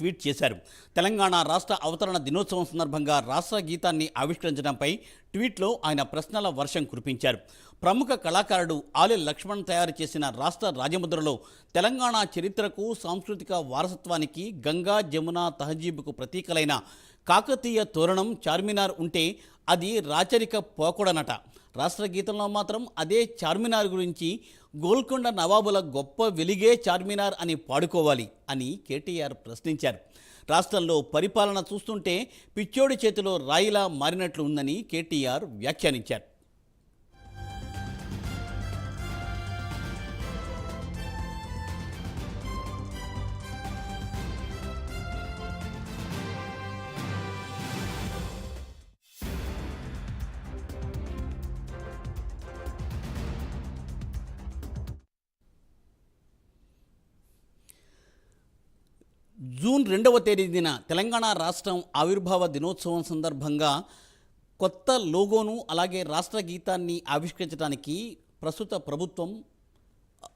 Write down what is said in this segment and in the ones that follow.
Tweet చేశారు. తెలంగాణ రాష్ట్ర అవతరణ దినోత్సవం సందర్భంగా రాష్ట్ర గీతాన్ని ఆవిష్కరించడంపై ట్వీట్లో ఆయన ప్రశ్నల వర్షం కురిపించారు. ప్రముఖ కళాకారుడు ఆలె లక్ష్మణ్ తయారు చేసిన రాష్ట్ర రాజముద్రలో తెలంగాణ చరిత్రకు, సాంస్కృతిక వారసత్వానికి, గంగా, జమున, తహజీబుకు ప్రతీకలైన కాకతీయ తోరణం చార్మినార్ ఉంటే అది రాచరిక పోకడనట. రాష్ట్ర గీతంలో మాత్రం అదే చార్మినార్ గురించి గోల్కొండ నవాబుల గొప్ప వెలిగే చార్మినార్ అని పాడుకోవాలి అని కేటీఆర్ ప్రశ్నించారు. రాష్ట్రంలో పరిపాలన చూస్తుంటే పిచ్చోడి చేతిలో రాయిలా మారినట్లు ఉందని కేటీఆర్ వ్యాఖ్యానించారు. జూన్ 2వ తేదీన తెలంగాణ రాష్ట్రం ఆవిర్భావ దినోత్సవం సందర్భంగా కొత్త లోగోను అలాగే రాష్ట్ర గీతాన్ని ఆవిష్కరించడానికి ప్రస్తుత ప్రభుత్వం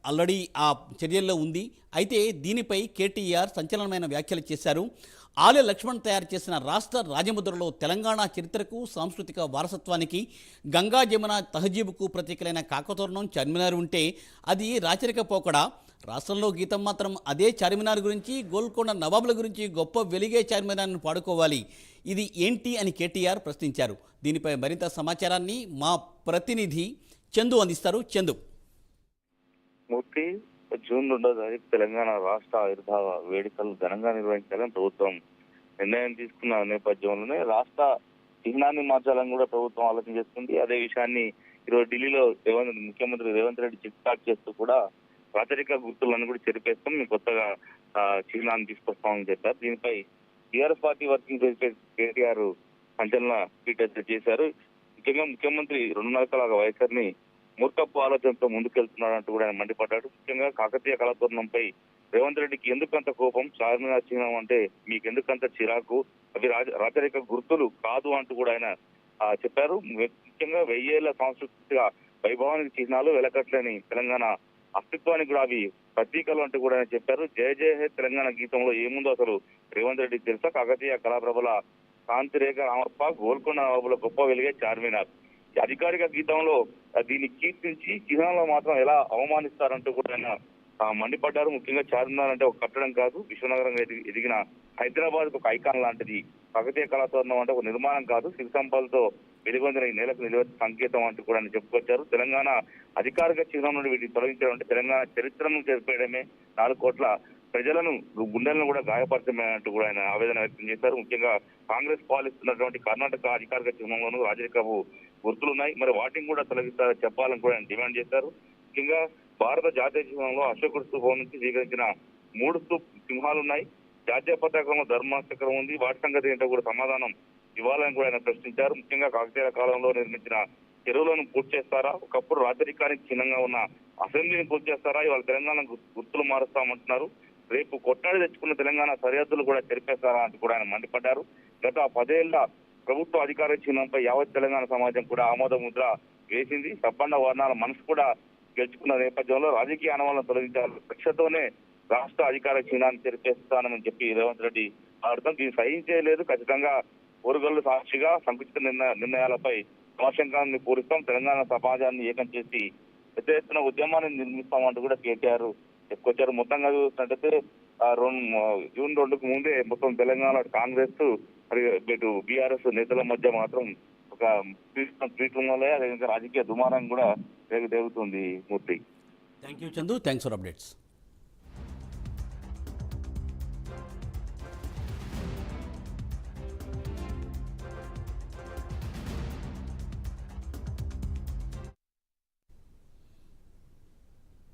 ఆల్రెడీ ఆ చర్యల్లో ఉంది. అయితే దీనిపై కేటీఆర్ సంచలనమైన వ్యాఖ్యలు చేశారు. ఆలె లక్ష్మణ్ తయారు చేసిన రాష్ట్ర రాజముద్రలో తెలంగాణ చరిత్రకు, సాంస్కృతిక వారసత్వానికి, గంగా, జమున, తహజీబుకు ప్రతీకలైన కాకతోరణం చార్మినార్ ఉంటే అది రాచరిక పోకడా. రాష్ట్రంలో గీతం మాత్రం అదే చార్మినార్ గురించి, గోల్కొండ నవాబుల గురించి గొప్ప వెలిగే చార్మినార్ను పాడుకోవాలి. ఇది ఏంటి అని కేటీఆర్ ప్రశ్నించారు. దీనిపై మరింత సమాచారాన్ని మా ప్రతినిధి చందు అందిస్తారు. చందు. మూర్తి, జూన్ 2వ తారీఖు తెలంగాణ రాష్ట్ర ఆవిర్భావ వేడుకలు ఘనంగా నిర్వహించాలని ప్రభుత్వం నిర్ణయం తీసుకున్న నేపథ్యంలోనే రాష్ట్ర చిహ్నాన్ని మార్చాలని కూడా ప్రభుత్వం ఆలోచన చేస్తుంది. అదే విషయాన్ని ఈరోజు ఢిల్లీలో ముఖ్యమంత్రి రేవంత్ రెడ్డి చిట్చాట్ చేస్తూ కూడా రాచరిక గుర్తులను కూడా చెరిపేస్తాం, మేము కొత్తగా చిహ్నాన్ని తీసుకొస్తామని చెప్పారు. దీనిపై TRS party working president KTR సంచలన ట్వీట్ చేశారు. ముఖ్యంగా ముఖ్యమంత్రి 2.5 వైఖరిని మూర్ఖపు ఆలోచనతో ముందుకెళ్తున్నాడంటూ కూడా ఆయన మండిపడ్డాడు. ముఖ్యంగా కాకతీయ కళాతోరణంపై రేవంత్ రెడ్డికి ఎందుకంత కోపం, చార్మినార్ చిహ్నం అంటే మీకు ఎందుకంత చిరాకు, అవి రాచరిక గుర్తులు కాదు అంటూ కూడా ఆయన చెప్పారు. ముఖ్యంగా 1000 ఏళ్ల సాంస్కృతిక వైభవానికి చిహ్నాలు, వెలకట్లేని తెలంగాణ అస్తిత్వానికి కూడా అవి ప్రతీకలు అంటూ కూడా ఆయన చెప్పారు. జయ జయ హే తెలంగాణ గీతంలో ఏముందో అసలు రేవంత్ రెడ్డికి తెలుసా? కాకతీయ కళాప్రభల కాంతిరేఖ రామప్ప, గోల్కొండ నవాబుల గొప్ప వెలిగే చార్మినార్. అధికారిక గీతంలో దీన్ని కీర్తించి చిహ్నంలో మాత్రం ఎలా అవమానిస్తారంటూ కూడా ఆయన మండిపడ్డారు. ముఖ్యంగా చార్మినార్ అంటే ఒక కట్టడం కాదు, విశ్వనగరంగా ఎదిగిన హైదరాబాద్ ఒక ఐకాన్ లాంటిది. కాకతీయ కళాతోరణం అంటే ఒక నిర్మాణం కాదు, సిరి సంపదలతో వెలుగొందిన ఈ నేలకు నిలవ సంకేతం అంటూ కూడా ఆయన చెప్పుకొచ్చారు. తెలంగాణ అధికారిక చిహ్నం నుండి వీటిని తొలగించడం అంటే తెలంగాణ చరిత్రను చెరిపేయడమే, 4 కోట్ల ప్రజలను గుండెలను కూడా గాయపరచమే అంటూ కూడా ఆయన ఆవేదన వ్యక్తం చేశారు. ముఖ్యంగా కాంగ్రెస్ పాలిస్తున్నటువంటి కర్ణాటక అధికారిక చిహ్నంలోనూ రాజరికపు గుర్తులున్నాయి, మరి వాటిని కూడా తొలగిస్తారని చెప్పాలని కూడా ఆయన డిమాండ్ చేశారు. ముఖ్యంగా భారత జాతీయ చిహ్నంలో అశోకుడి స్తూపం నుంచి స్వీకరించిన 3 సింహాలున్నాయి, జాతీయ పతాకంలో ధర్మచక్రం ఉంది, వాటి సంగతి ఏంటో కూడా సమాధానం ఇవ్వాలని కూడా ఆయన ప్రశ్నించారు. ముఖ్యంగా కాకతీయ కాలంలో నిర్మించిన చెరువులను పూర్తి చేస్తారా? ఒకప్పుడు రాజరికానికి చిహ్నంగా ఉన్న అసెంబ్లీని పూర్తి చేస్తారా? ఇవాళ తెలంగాణ గుర్తులు మారుస్తామంటున్నారు. రేపు కొట్టాడి తెచ్చుకున్న తెలంగాణ సరిహద్దులు కూడా చెరిపేస్తారా అంటూ కూడా ఆయన మండిపడ్డారు. గత 10 ఏళ్ల ప్రభుత్వ అధికార చిహ్నంపై యావత్ తెలంగాణ సమాజం కూడా ఆమోద ముద్ర వేసింది. సబ్బండ వర్ణాల మనసు కూడా గెలుచుకున్న నేపథ్యంలో రాజకీయ ఆనవాళ్లను తొలగించాలి, కక్షతోనే రాష్ట్ర అధికార చిహ్నాన్ని చెరిపేస్తానని చెప్పి రేవంత్ రెడ్డి అర్థం. దీన్ని సహించేయలేదు. ఖచ్చితంగా ఓరుగల్లు సాక్షిగా సంకుచిత నిర్ణయాలపై సమశంకాన్ని పూరిస్తాం, తెలంగాణ సమాజాన్ని ఏకం చేసి పెద్ద ఎత్తున ఉద్యమాన్ని నిర్మిస్తామంటూ కూడా కేటీఆర్ చెప్పుకొచ్చారు. మొత్తంగా చూసినట్టయితే జూన్ 2కు ముందే మొత్తం తెలంగాణ కాంగ్రెస్ మరియు బీఆర్ఎస్ నేతల మధ్య మాత్రం ఒక ట్వీట్లలో రాజకీయ దుమారం కూడా రేగుతుంది. Murthy. Thank you Chandu. Thanks for updates.